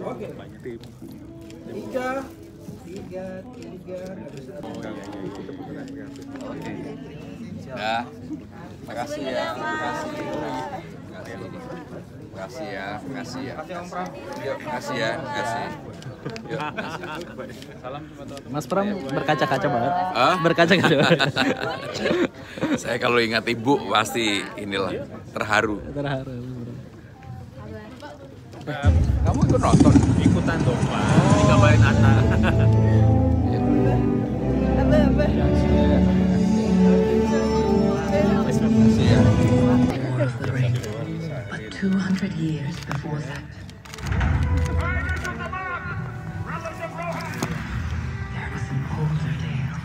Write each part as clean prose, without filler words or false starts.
Oke. Tiga. Ya, makasih ya, makasih ya. Yuk, makasih ya, makasih. Yuk, Mas Pram berkaca-kaca banget. Hah? Berkaca-kaca banget. Saya kalau ingat ibu pasti inilah terharu. Terharu. Kamu ikut nonton? Ikutan dong Pak, dikabarin Atta. Makasih ya. But 200 years before that, there was an older tale.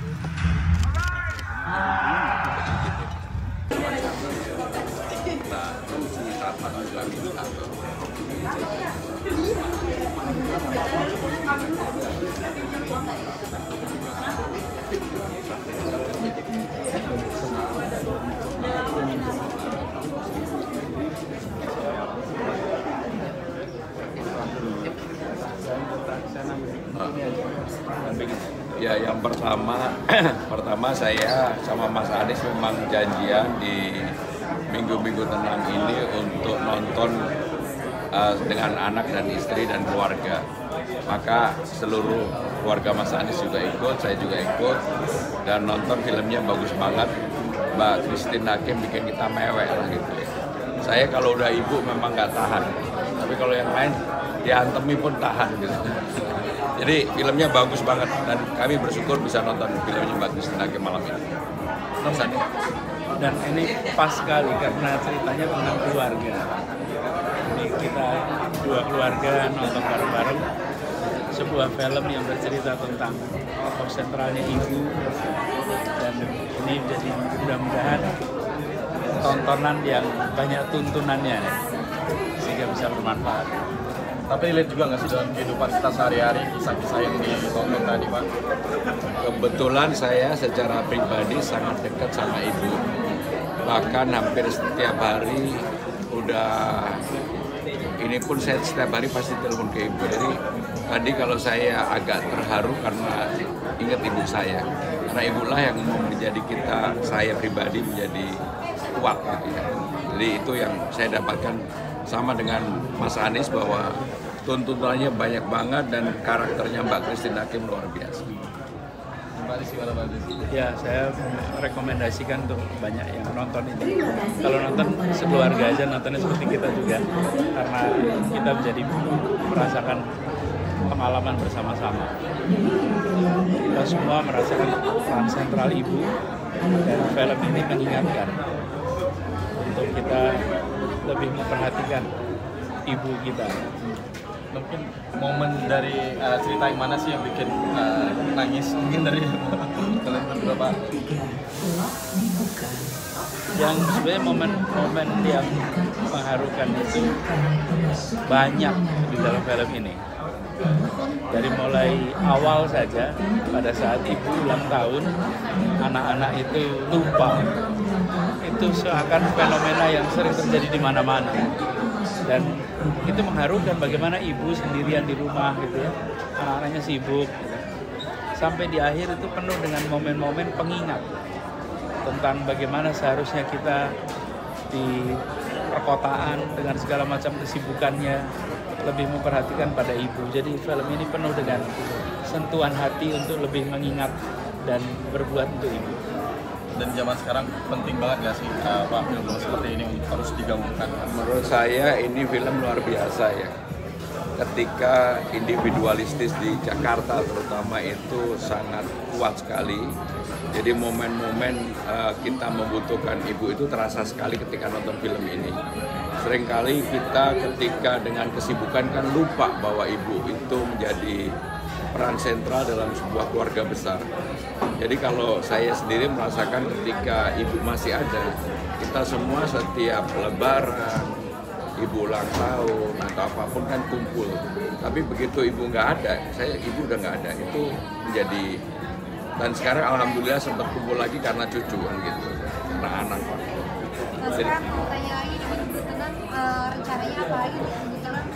Ya, yang pertama saya sama Mas Anies memang janjian di minggu-minggu tenang ini untuk nonton dengan anak dan istri dan keluarga. Maka seluruh keluarga Mas Anies juga ikut, saya juga ikut, dan nonton filmnya bagus banget. Mbak Christine Hakim bikin kita mewek lah gitu ya. Saya kalau udah ibu memang nggak tahan, tapi kalau yang lain diantemi pun tahan gitu. Jadi filmnya bagus banget dan kami bersyukur bisa nonton filmnya Mbak Christine Hakim malam ini. Dan ini pas sekali karena ceritanya tentang keluarga. Ini kita dua keluarga nonton bareng-bareng sebuah film yang bercerita tentang tokoh sentralnya ibu, dan ini jadi mudah-mudahan tontonan yang banyak tuntunannya sehingga bisa bermanfaat. Tapi lihat juga nggak sih dalam kehidupan kita sehari-hari kisah-kisah yang ditonton tadi, Pak? Kebetulan saya secara pribadi sangat dekat sama ibu. Bahkan hampir setiap hari ini pun saya setiap hari pasti telepon ke ibu. Jadi tadi kalau saya agak terharu karena ingat ibu saya. Karena ibulah yang menjadi saya pribadi menjadi kuat gitu ya. Jadi itu yang saya dapatkan sama dengan Mas Anies bahwa tuntutannya banyak banget dan karakternya Mbak Christine Hakim luar biasa. Ya, saya rekomendasikan untuk banyak yang nonton ini. Kalau nonton sekeluarga aja, nontonnya seperti kita juga, karena kita menjadi merasakan pengalaman bersama-sama. Kita semua merasakan peran sentral ibu, dan film ini mengingatkan untuk kita lebih memperhatikan ibu kita. Mungkin momen dari cerita yang mana sih yang bikin nangis? Mungkin dari kalian berdua, Pak. Yang sebenarnya momen-momen yang mengharukan itu banyak di dalam film ini. Dari mulai awal saja, pada saat ibu ulang tahun, anak-anak itu lupa. Itu seakan fenomena yang sering terjadi di mana-mana. Dan itu mengharukan bagaimana ibu sendirian di rumah gitu ya, anak-anaknya sibuk gitu. Sampai di akhir itu penuh dengan momen-momen pengingat tentang bagaimana seharusnya kita di perkotaan dengan segala macam kesibukannya lebih memperhatikan pada ibu. Jadi film ini penuh dengan sentuhan hati untuk lebih mengingat dan berbuat untuk ibu. Dan zaman sekarang penting banget nggak sih Pak, film seperti ini harus digaungkan? Menurut saya ini film luar biasa ya. Ketika individualistis di Jakarta terutama itu sangat kuat sekali. Jadi momen-momen kita membutuhkan ibu itu terasa sekali ketika nonton film ini. Seringkali kita ketika dengan kesibukan kan lupa bahwa ibu itu menjadi peran sentral dalam sebuah keluarga besar. Jadi kalau saya sendiri merasakan ketika ibu masih ada, kita semua setiap lebaran, ibu ulang tahun atau apapun kan kumpul. Tapi begitu ibu nggak ada, ibu udah nggak ada, itu menjadi. Dan sekarang alhamdulillah sempat kumpul lagi karena cucu kan gitu, karena anak. Sekarang pertanyaan lagi di minggu tenang, rencananya apa lagi di minggu tenang?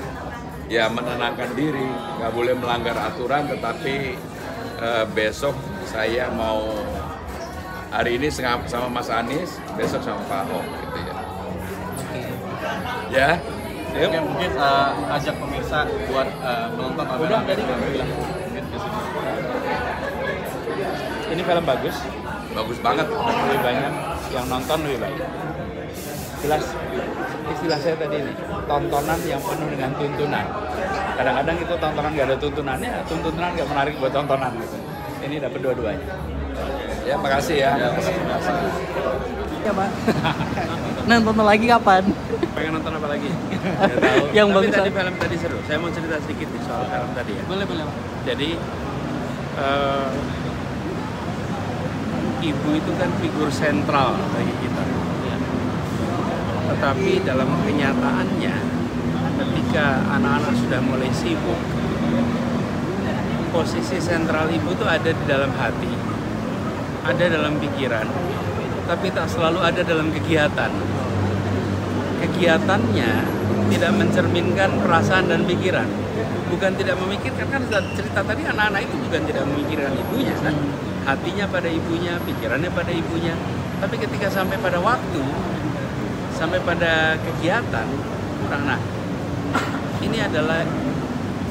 ya menenangkan diri, nggak boleh melanggar aturan, tetapi besok saya mau hari ini sama Mas Anies, besok sama Pak Ahok gitu ya. Ya, Oke, mungkin ajak pemirsa buat nonton Udah tadi kan bilang. Ini film bagus, bagus banget. lebih banyak yang nonton lebih banyak. Jelas istilah saya tadi ini, tontonan yang penuh dengan tuntunan. Kadang-kadang itu tontonan nggak ada tuntunannya, tuntunan nggak menarik buat tontonan gitu. Ini dapat dua-duanya. Ya, makasih ya. Ya Pak. Nonton lagi kapan? Pengen nonton apa lagi? Nggak tahu. Yang Tapi bagus tadi aja. film tadi seru. Saya mau cerita sedikit nih soal film tadi ya. Boleh Pak. Jadi ibu itu kan figur sentral bagi kita. Tetapi dalam kenyataannya, ketika anak-anak sudah mulai sibuk, posisi sentral ibu itu ada di dalam hati, ada dalam pikiran, tapi tak selalu ada dalam kegiatan. Kegiatannya tidak mencerminkan perasaan dan pikiran. Bukan tidak memikirkan, kan cerita tadi anak-anak itu bukan tidak memikirkan ibunya kan. Hatinya pada ibunya, pikirannya pada ibunya. Tapi ketika sampai pada waktu, sampai pada kegiatan, kurang. Nah, ini adalah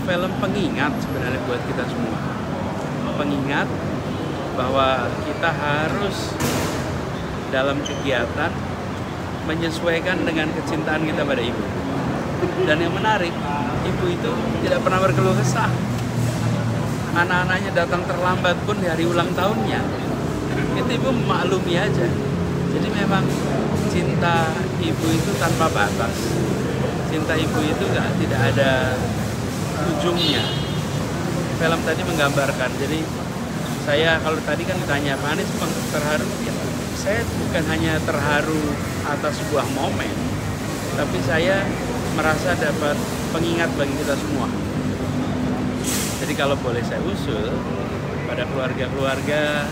film pengingat sebenarnya buat kita semua. Pengingat bahwa kita harus dalam kegiatan menyesuaikan dengan kecintaan kita pada ibu. Dan yang menarik, ibu itu tidak pernah berkeluh kesah. Anak-anaknya datang terlambat pun di hari ulang tahunnya, itu ibu memaklumi aja. Jadi memang cinta ibu itu tanpa batas. Cinta ibu itu tidak ada ujungnya. Film tadi menggambarkan. Jadi saya kalau tadi kan ditanya Pak Anies terharu, ya, saya bukan hanya terharu atas sebuah momen, tapi saya merasa dapat pengingat bagi kita semua. Jadi kalau boleh saya usul pada keluarga-keluarga,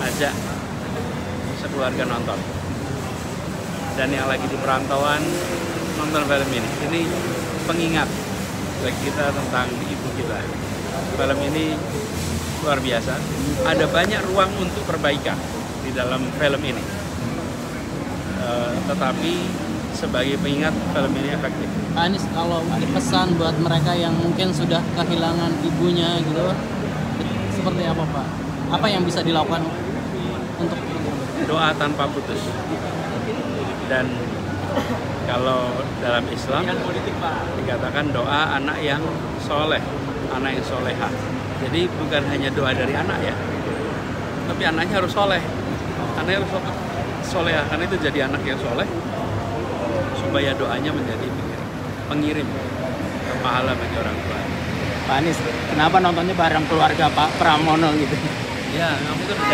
ajak sekeluarga nonton. Dan yang lagi di perantauan, nonton film ini. Ini pengingat bagi kita tentang ibu kita. Film ini luar biasa. Ada banyak ruang untuk perbaikan di dalam film ini. Tetapi sebagai pengingat, film ini efektif. Anies, kalau mungkin pesan buat mereka yang mungkin sudah kehilangan ibunya gitu, seperti apa Pak? Apa yang bisa dilakukan untuk Doa tanpa putus. Dan kalau dalam Islam dikatakan doa anak yang soleh, anak yang soleha. Jadi bukan hanya doa dari anak ya, tapi anaknya harus soleh. Anaknya harus soleha, karena itu jadi anak yang soleh, supaya doanya menjadi pengirim pahala bagi orang tua. Pak Anies? Kenapa nontonnya bareng keluarga Pak Pramono gitu? Ya, kami itu udah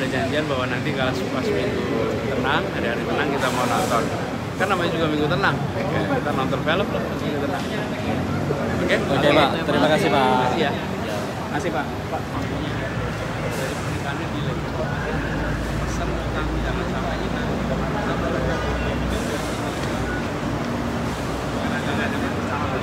janjian bahwa nanti kalau pas minggu tenang, hari-hari tenang kita mau nonton. Kan namanya juga minggu tenang, kita nonton film lah minggu tenang. Oke, Pak. Terima kasih Pak. Makasih ya. Masih Pak. Dari pernikahannya delay. Pesan tentang jangan sampai kita kadang-kadang ada yang sama